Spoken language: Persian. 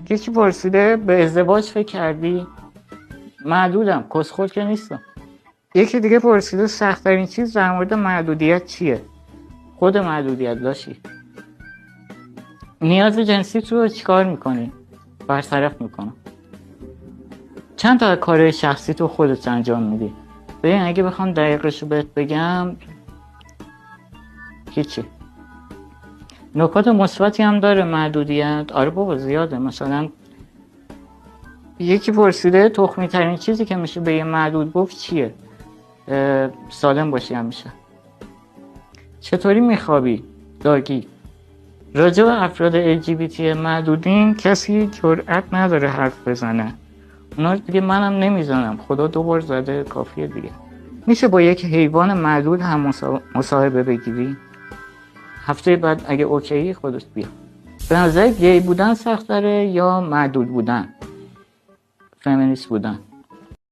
یکی پرسیده به ازدواج فکر کردی؟ محدودم، کسخل که نیستم. یکی دیگه پرسیده سخت‌ترین چیز در مورد محدودیت چیه؟ خود محدودیت داشتی. نیاز جنسی رو چیکار میکنی؟ برطرف میکنم. چند تا کار شخصی تو خودت انجام میدی؟ ببین اگه بخوام دقیقشو بهت بگم هیچی. نکات مثبتی هم داره محدودیت. آره بابا زیاده. مثلا یکی پرسیده تخمی ترین چیزی که میشه به یه محدود گفت چیه؟ سالم باشی همیشه. چطوری میخوابی؟ داگی. راجع به افراد LGBT محدودین کسی جرئت نداره حرف بزنه. اونا دیگه منم نمیزنم. خدا 2 بار زده کافیه دیگه. میشه با یک حیوان محدود هم مصاحبه بگیری؟ هفته بعد اگه اوکی خودت بیا. به نظر گی بودن سخت داره یا محدود بودن؟ فمینیست بودن؟